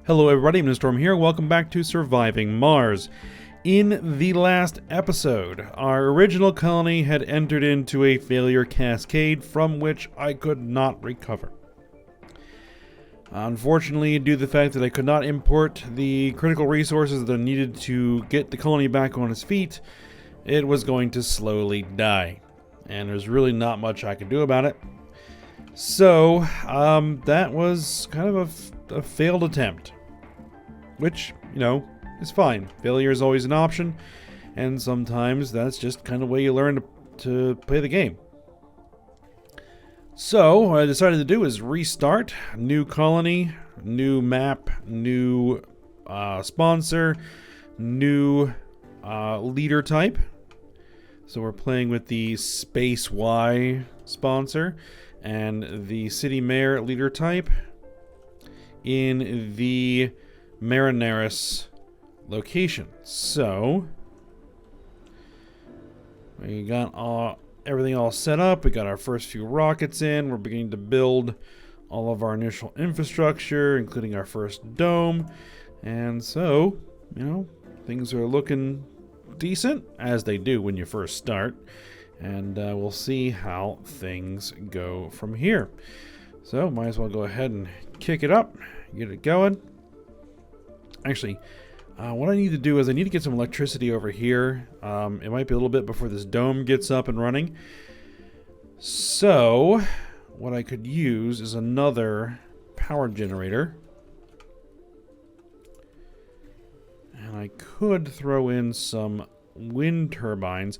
Hello everybody, I'm Storm here. Welcome back to Surviving Mars. In the last episode, our original colony had entered into a failure cascade from which I could not recover. Unfortunately, due to the fact that I could not import the critical resources that I needed to get the colony back on its feet, it was going to slowly die. And there's really not much I could do about it. So, that was kind of a failed attempt. Which, you know, is fine. Failure is always an option, and sometimes that's just kind of the way you learn to play the game. So, what I decided to do is restart. New colony, new map, new sponsor, new leader type. So we're playing with the Space Y sponsor and the City Mayor leader type in the Marinaris location. So we got everything all set up. We got our first few rockets in. We're beginning to build all of our initial infrastructure, including our first dome. And so, you know, things are looking decent, as they do when you first start. And we'll see how things go from here. So might as well go ahead and kick it up, get it going. Actually, what I need to do is I need to get some electricity over here. It might be a little bit before this dome gets up and running. So, what I could use is another power generator. And I could throw in some wind turbines.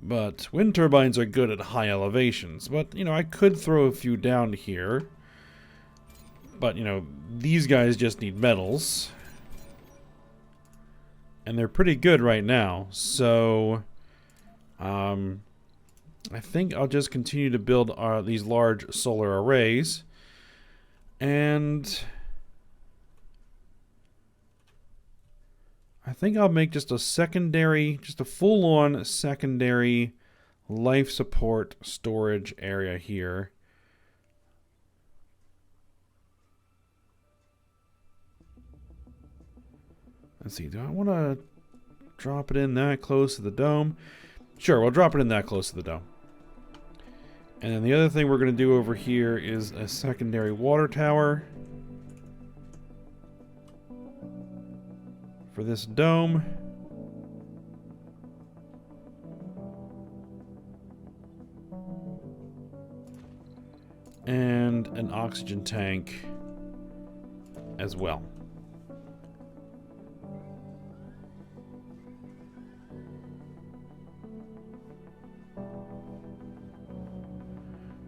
But wind turbines are good at high elevations. But, you know, I could throw a few down here. But, you know, these guys just need metals. And they're pretty good right now. So, I think I'll just continue to build these large solar arrays. And I think I'll make just a full-on secondary life support storage area here. Let's see, do I want to drop it in that close to the dome? Sure, we'll drop it in that close to the dome. And then the other thing we're going to do over here is a secondary water tower for this dome. And an oxygen tank as well.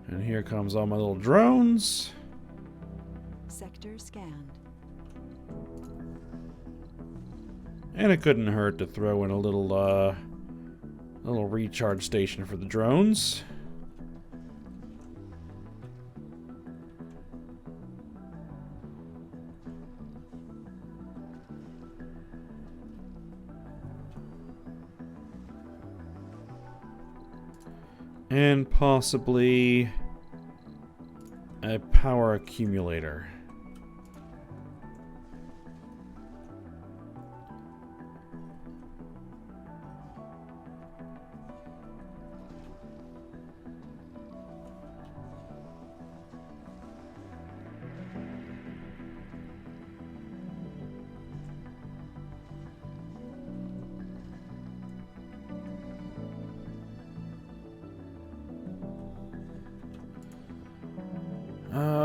And here comes all my little drones. Sector scanned. And it couldn't hurt to throw in a little recharge station for the drones. And possibly a power accumulator.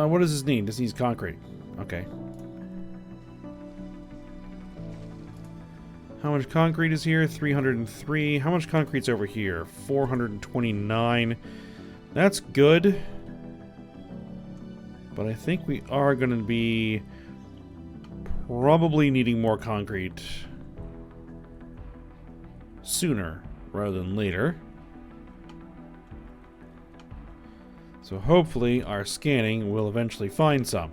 What does this need? This needs concrete. Okay. How much concrete is here? 303. How much concrete's over here? 429. That's good. But I think we are going to be probably needing more concrete sooner rather than later. So hopefully our scanning will eventually find some.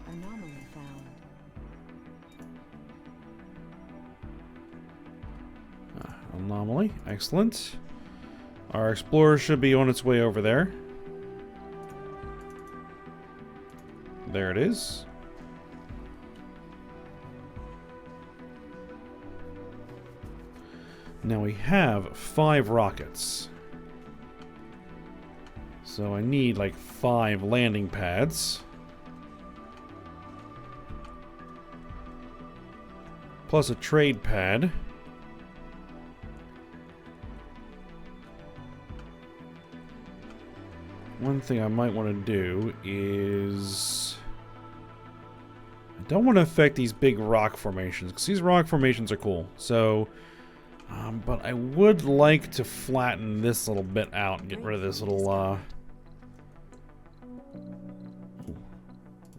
Anomaly found. Anomaly, excellent. Our explorer should be on its way over there. There it is. Now we have 5 rockets. So I need like 5 landing pads. Plus a trade pad. One thing I might want to do is... I don't want to affect these big rock formations, because these rock formations are cool. So, but I would like to flatten this little bit out and get rid of this little,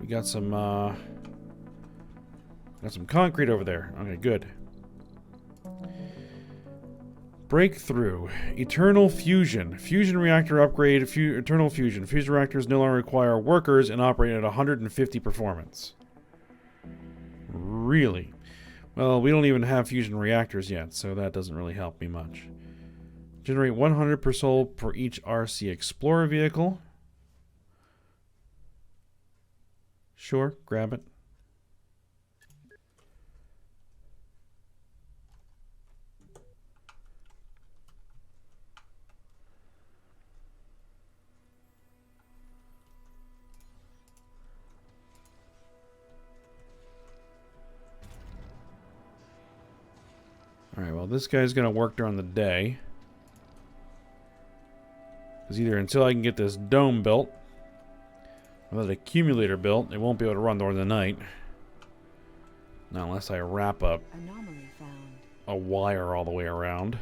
we got some concrete over there. Okay, good. Breakthrough. Eternal fusion. Fusion reactor upgrade. Eternal fusion. Fusion reactors no longer require workers and operate at 150 performance. Really? Well, we don't even have fusion reactors yet, so that doesn't really help me much. Generate 100 per soul for each RC Explorer vehicle. Sure, grab it. Alright, well, this guy's going to work during the day. Because either until I can get this dome built, or that accumulator built, it won't be able to run during the night. Not unless I wrap up Anomaly found. a wire all the way around.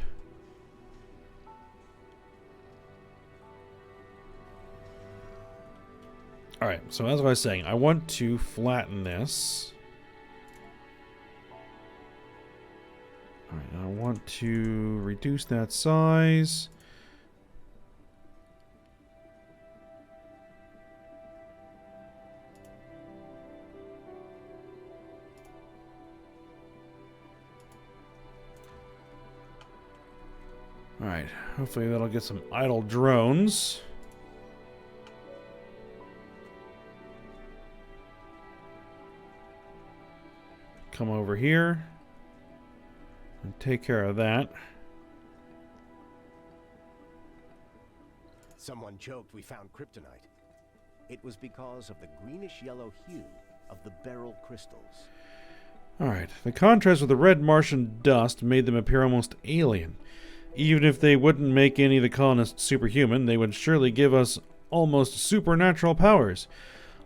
Alright, so as I was saying, I want to flatten this. Alright, I want to reduce that size. Alright, hopefully that'll get some idle drones. Come over here and take care of that. Someone joked we found kryptonite. It was because of the greenish-yellow hue of the beryl crystals. Alright, the contrast with the red Martian dust made them appear almost alien. Even if they wouldn't make any of the colonists superhuman, they would surely give us almost supernatural powers.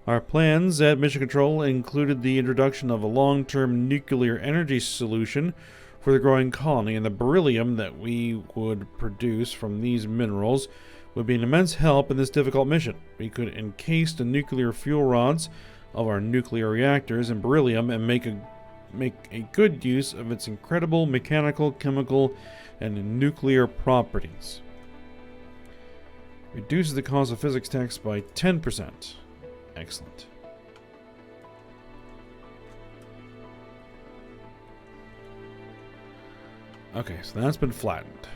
Our plans at Mission Control included the introduction of a long-term nuclear energy solution for the growing colony, and the beryllium that we would produce from these minerals would be an immense help in this difficult mission. We could encase the nuclear fuel rods of our nuclear reactors in beryllium and make a good use of its incredible mechanical, chemical, and nuclear properties. Reduces the cost of physics text by 10%. Excellent. Okay, so that's been flattened.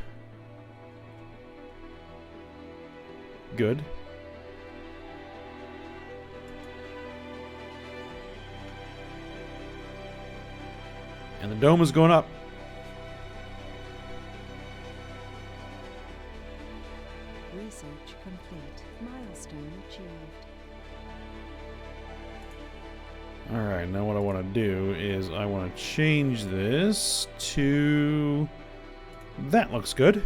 Good. And the dome is going up. Research complete. Milestone achieved. Alright, now what I want to do is I want to change this to... That looks good.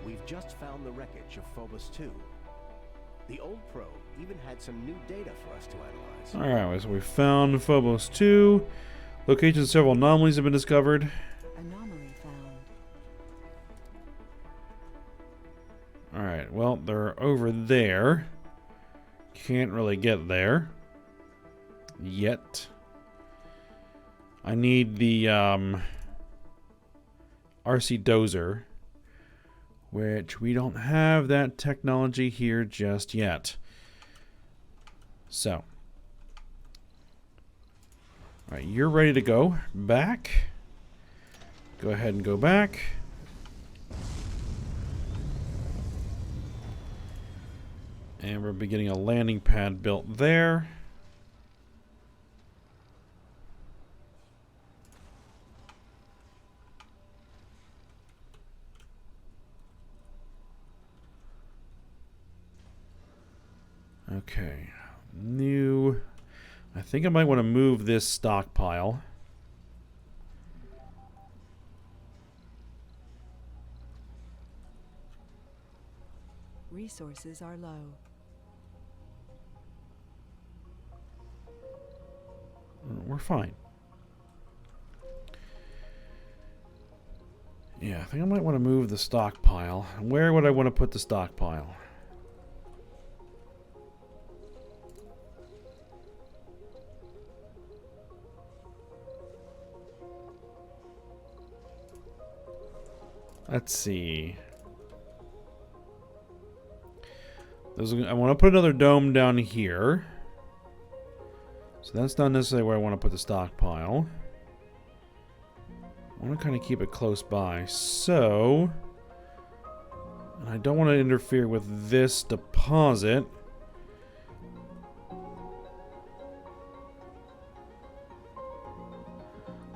We've just found the wreckage of Phobos 2. The old probe even had some new data for us to analyze. Alright, so we found Phobos 2. Locations of several anomalies have been discovered. Anomaly found. Alright, well, they're over there. Can't really get there. Yet. I need the RC Dozer, which we don't have that technology here just yet. So. Alright, you're ready to go. Back. Go ahead and go back. And we're beginning a landing pad built there. Okay, new. I think I might want to move this stockpile. Resources are low. We're fine. Yeah, I think I might want to move the stockpile. Where would I want to put the stockpile? Let's see. I want to put another dome down here. So that's not necessarily where I want to put the stockpile. I want to kind of keep it close by. So, and I don't want to interfere with this deposit.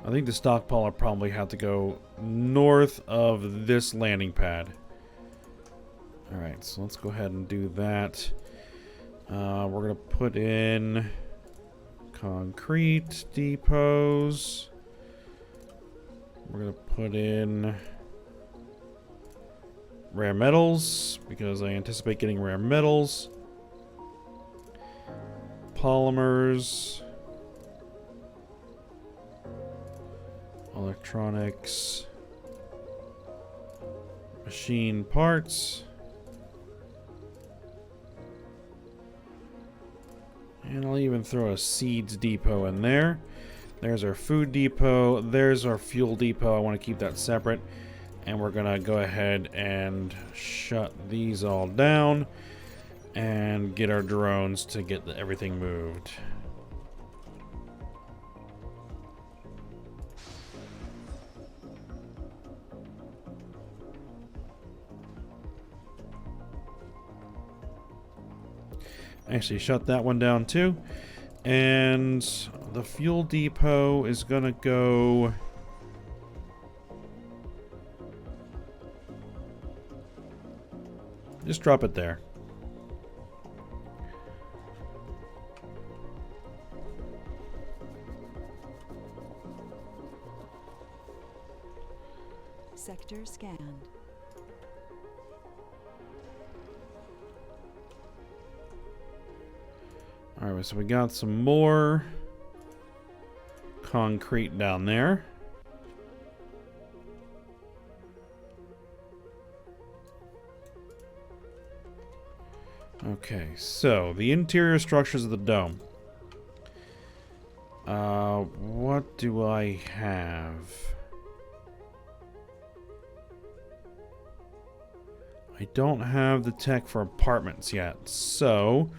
I think the stockpile will probably have to go north of this landing pad. Alright, so let's go ahead and do that. We're going to put in concrete depots. We're going to put in rare metals, because I anticipate getting rare metals. Polymers. Electronics. Machine parts. And I'll even throw a seeds depot in there. There's our food depot. There's our fuel depot. I want to keep that separate. And we're going to go ahead and shut these all down and get our drones to get everything moved. Actually, shut that one down too. And the fuel depot is going to go... just drop it there. Sector scanned. Alright, so we got some more concrete down there. Okay, so the interior structures of the dome. What do I have? I don't have the tech for apartments yet, so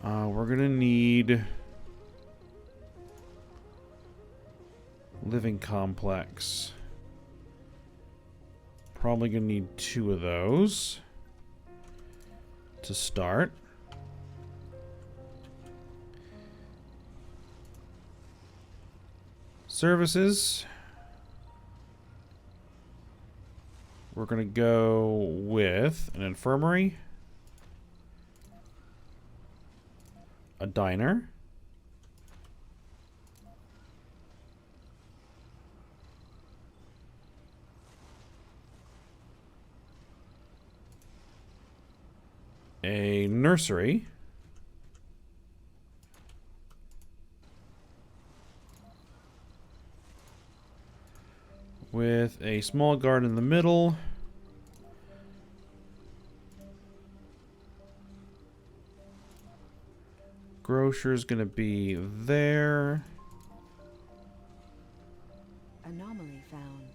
we're gonna need living complex. Probably gonna need 2 of those to start. Services. We're gonna go with an infirmary, a diner, a nursery, with a small garden in the middle, grocer's gonna be there. Anomaly found.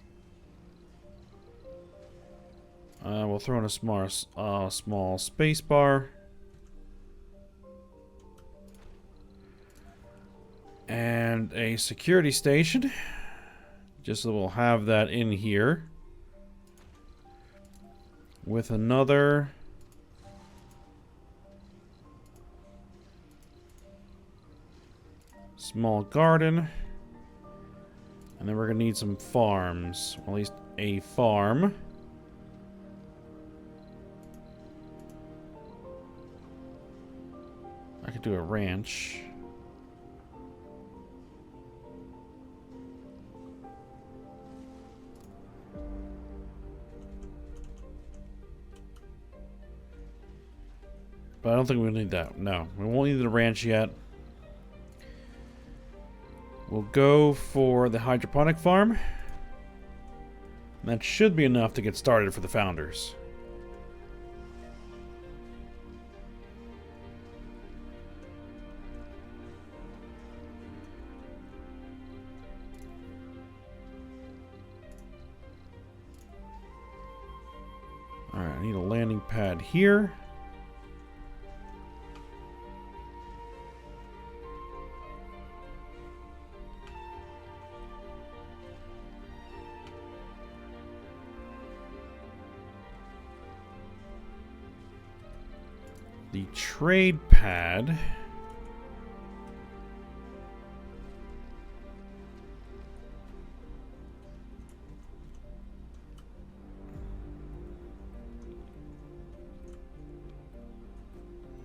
We'll throw in a small space bar. And a security station. Just so we'll have that in here. With another small garden. And then we're going to need some farms. Or at least a farm. I could do a ranch. But I don't think we need that. No, we won't need the ranch yet. We'll go for the hydroponic farm. That should be enough to get started for the founders. Alright, I need a landing pad here. The trade pad.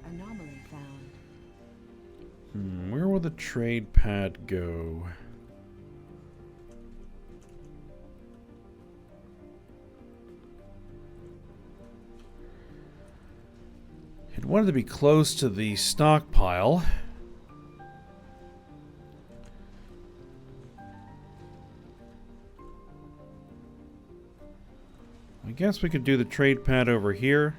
Anomaly found. Where will the trade pad go? It wanted to be close to the stockpile. I guess we could do the trade pad over here.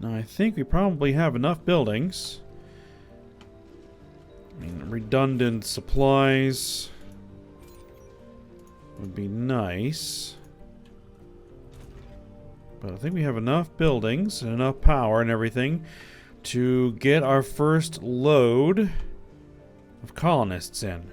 Now I think we probably have enough buildings. I mean, redundant supplies would be nice. But I think we have enough buildings and enough power and everything to get our first load of colonists in.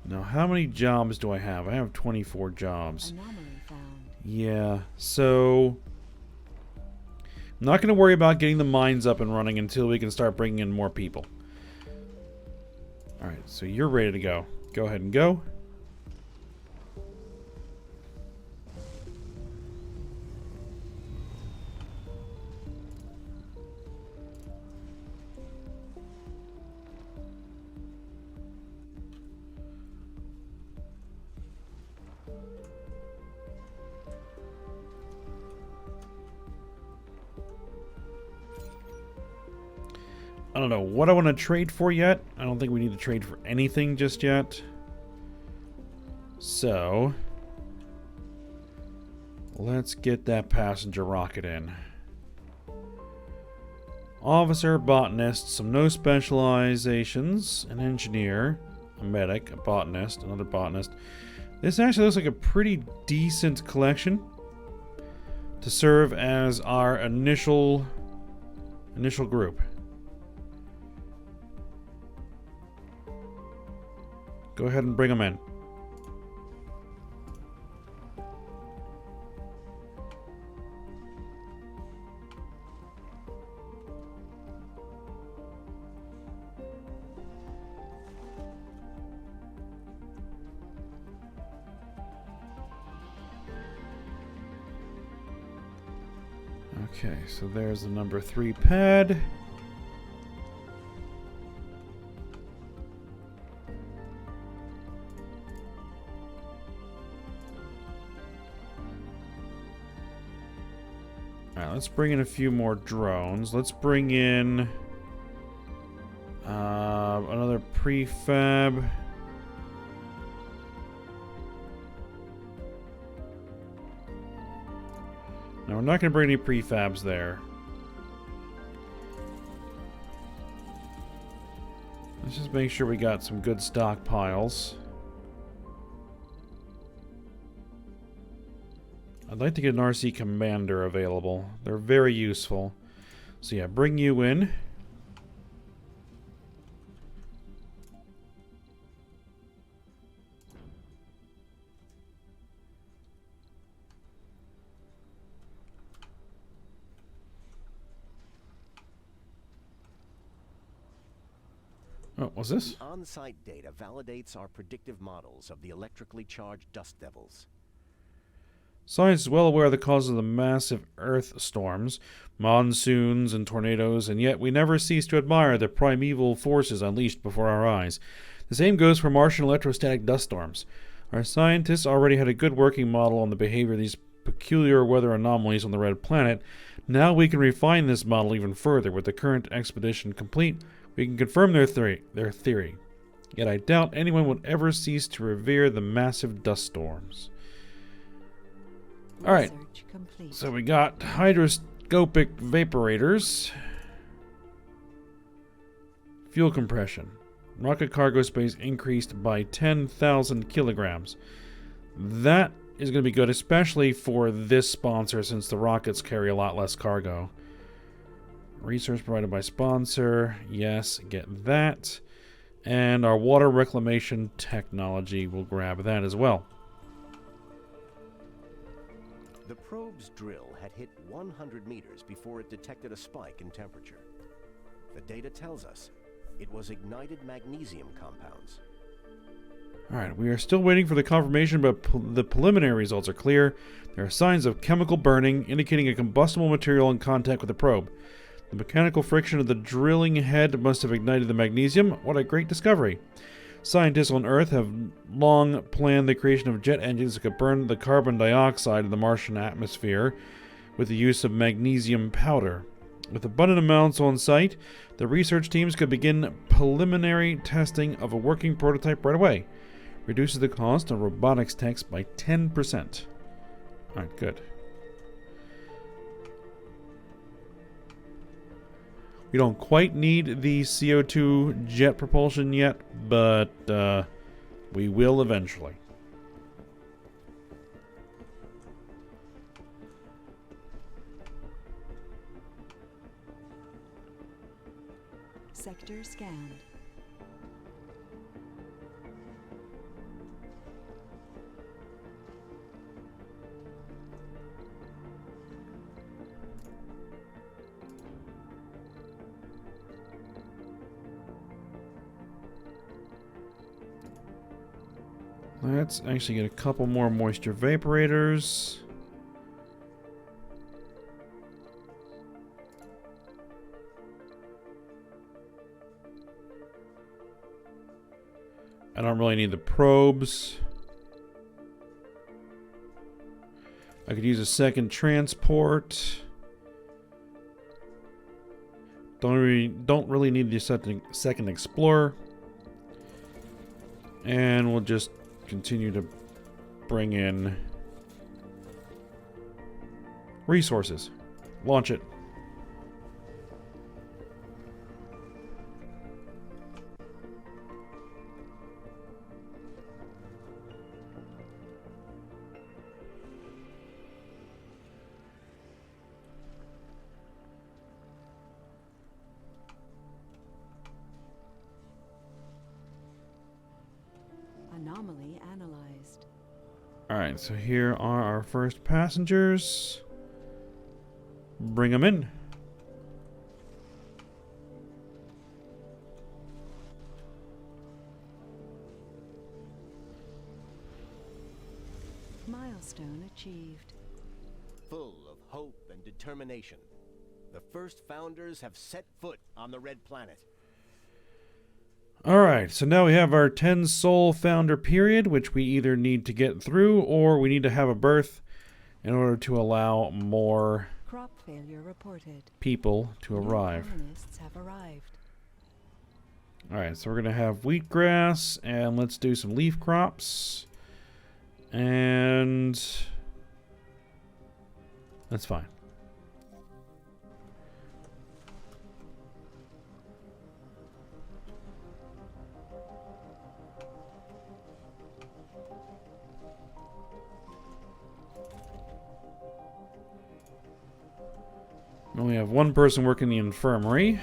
Now, how many jobs do I have? I have 24 jobs. Anomaly found. Yeah, so I'm not going to worry about getting the mines up and running until we can start bringing in more people. Alright, so you're ready to go. Go ahead and go. I don't know what I want to trade for yet. I don't think we need to trade for anything just yet. So, let's get that passenger rocket in. Officer, botanist, some no specializations, an engineer, a medic, a botanist, another botanist. This actually looks like a pretty decent collection to serve as our initial group. Go ahead and bring them in. Okay, so there's the number 3 pad. Alright, let's bring in a few more drones. Let's bring in another prefab. No, we're not going to bring any prefabs there. Let's just make sure we got some good stockpiles. I'd like to get an RC commander available. They're very useful. So yeah, bring you in. Oh, what's this? The on-site data validates our predictive models of the electrically charged dust devils. Science is well aware of the cause of the massive earth storms, monsoons, and tornadoes, and yet we never cease to admire the primeval forces unleashed before our eyes. The same goes for Martian electrostatic dust storms. Our scientists already had a good working model on the behavior of these peculiar weather anomalies on the Red Planet. Now we can refine this model even further. With the current expedition complete, we can confirm their theory. Yet I doubt anyone would ever cease to revere the massive dust storms. Alright, so we got hydroscopic vaporators. Fuel compression. Rocket cargo space increased by 10,000 kilograms. That is going to be good, especially for this sponsor, since the rockets carry a lot less cargo. Research provided by sponsor. Yes, get that. And our water reclamation technology will grab that as well. The probe's drill had hit 100 meters before it detected a spike in temperature. The data tells us it was ignited magnesium compounds. Alright, we are still waiting for the confirmation, but the preliminary results are clear. There are signs of chemical burning, indicating a combustible material in contact with the probe. The mechanical friction of the drilling head must have ignited the magnesium. What a great discovery. Scientists on Earth have long planned the creation of jet engines that could burn the carbon dioxide in the Martian atmosphere with the use of magnesium powder. With abundant amounts on site, the research teams could begin preliminary testing of a working prototype right away. Reduces the cost of robotics techs by 10%. Alright, good. We don't quite need the CO2 jet propulsion yet, but we will eventually. Sector scanned. Let's actually get a couple more moisture vaporators. I don't really need the probes. I could use a second transport. Don't really need the second explorer. And we'll just continue to bring in resources. Launch it. Anomaly analyzed. Alright, so here are our first passengers. Bring them in. Milestone achieved. Full of hope and determination, the first founders have set foot on the Red Planet. Alright, so now we have our 10 soul founder period, which we either need to get through or we need to have a birth in order to allow more Crop failure reported. people to arrive. Colonists have arrived. Alright, so we're going to have wheatgrass, and let's do some leaf crops. And that's fine. we have one person working the infirmary.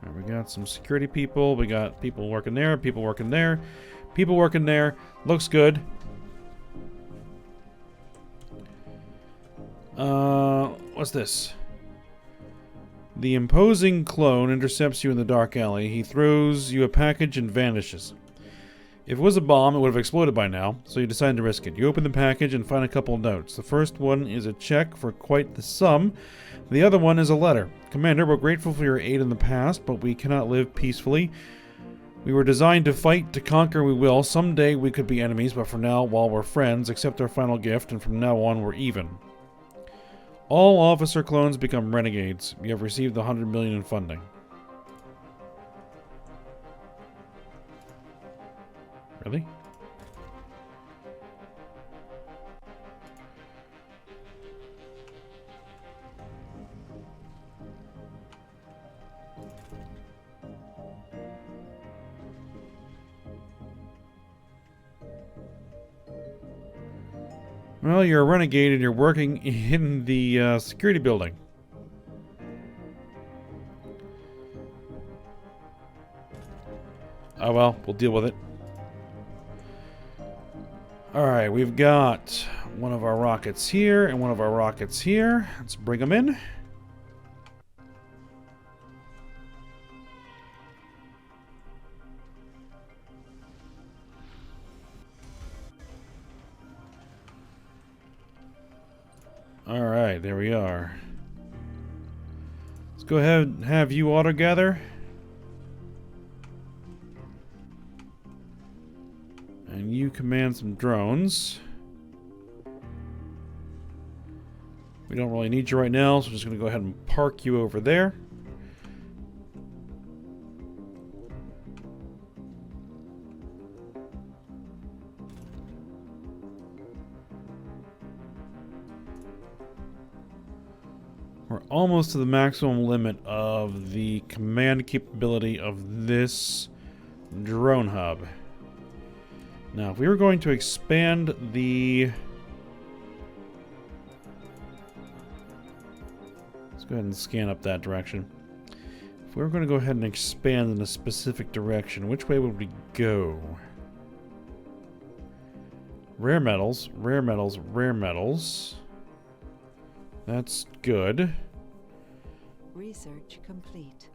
Alright, we got some security people. We got people working there, people working there, people working there. Looks good. What's this? The imposing clone intercepts you in the dark alley. He throws you a package and vanishes. If it was a bomb, it would have exploded by now, so you decide to risk it. You open the package and find a couple of notes. The first one is a check for quite the sum. The other one is a letter. Commander, we're grateful for your aid in the past, but we cannot live peacefully. We were designed to fight, to conquer we will. Someday we could be enemies, but for now, while we're friends, accept our final gift, and from now on, we're even. All officer clones become renegades. You have received the 100 million in funding. Really? Well, you're a renegade and you're working in the security building. Oh well, we'll deal with it. Alright, we've got one of our rockets here and one of our rockets here. Let's bring them in. Alright, there we are. Let's go ahead and have you auto-gather. And you command some drones. We don't really need you right now, so we're just going to go ahead and park you over there. We're almost to the maximum limit of the command capability of this drone hub. Now, if we were going to expand the... Let's go ahead and scan up that direction. If we were going to go ahead and expand in a specific direction, which way would we go? Rare metals, rare metals, rare metals. That's good. Research complete.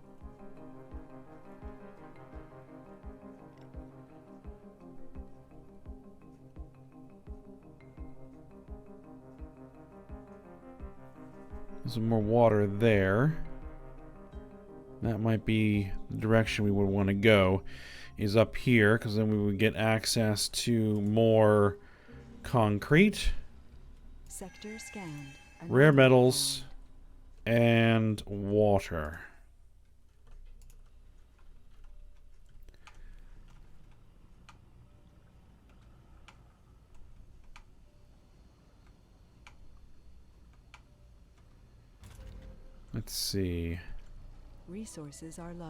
There's some more water there. That might be the direction we would want to go, is up here, because then we would get access to more concrete, Sector scanned. rare metals, and water. Let's see. Resources are low.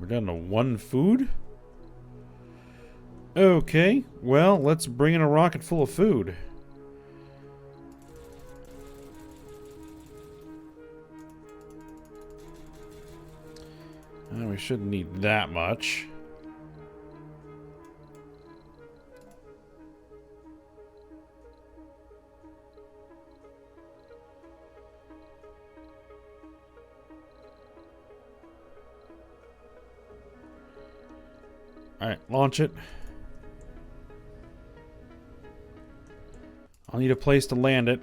We're down to one food? Okay, well, let's bring in a rocket full of food. We shouldn't need that much. Alright, launch it. I'll need a place to land it.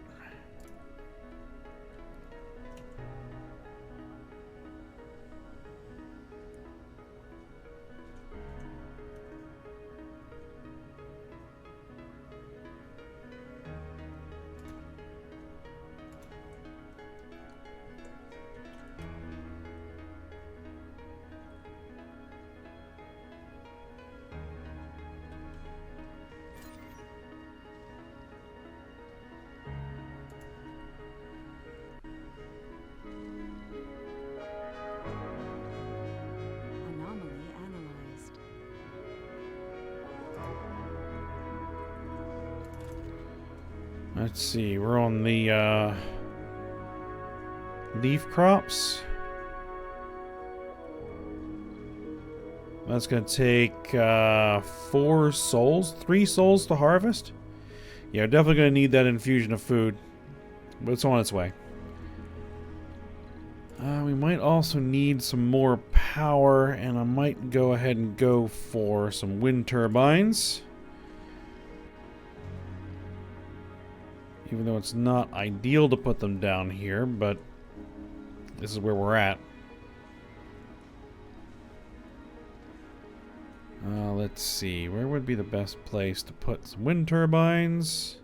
Let's see, we're on the leaf crops. That's going to take 3 souls to harvest. Yeah, we're definitely going to need that infusion of food, but it's on its way. We might also need some more power, and I might go ahead and go for some wind turbines. Even though it's not ideal to put them down here, but this is where we're at. Let's see, where would be the best place to put some wind turbines?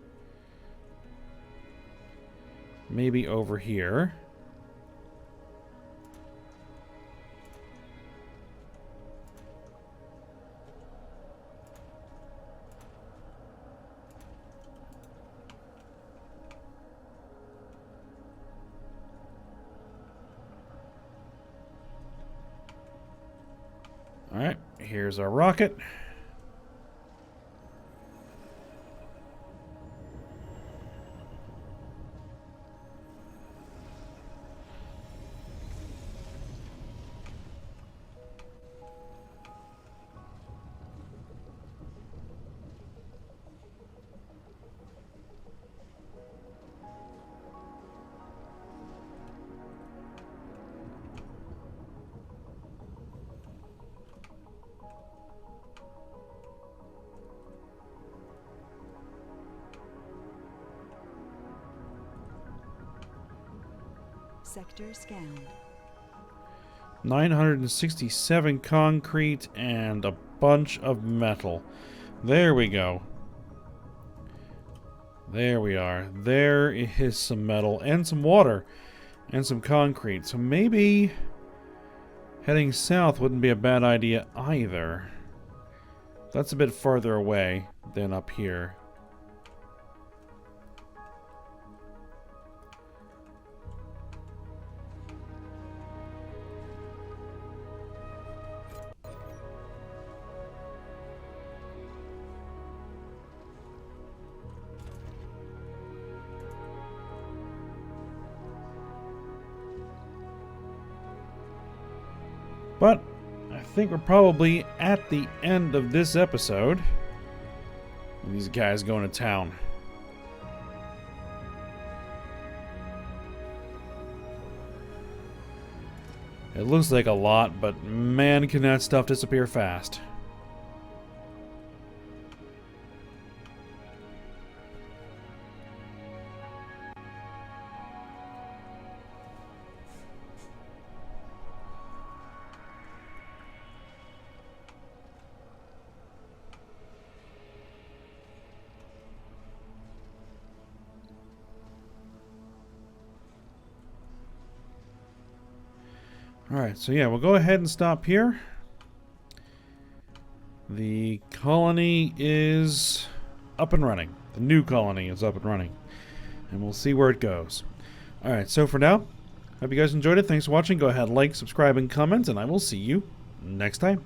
Maybe over here. Alright, here's our rocket. Sector scanned. 967 concrete and a bunch of metal. There we go. There we are. There is some metal and some water and some concrete. So maybe heading south wouldn't be a bad idea either. That's a bit farther away than up here. But I think we're probably at the end of this episode. These guys going to town. It looks like a lot, but man, can that stuff disappear fast. Alright, so yeah, we'll go ahead and stop here. The colony is up and running. The new colony is up and running. And we'll see where it goes. Alright, so for now, hope you guys enjoyed it. Thanks for watching. Go ahead, like, subscribe, and comment, and I will see you next time.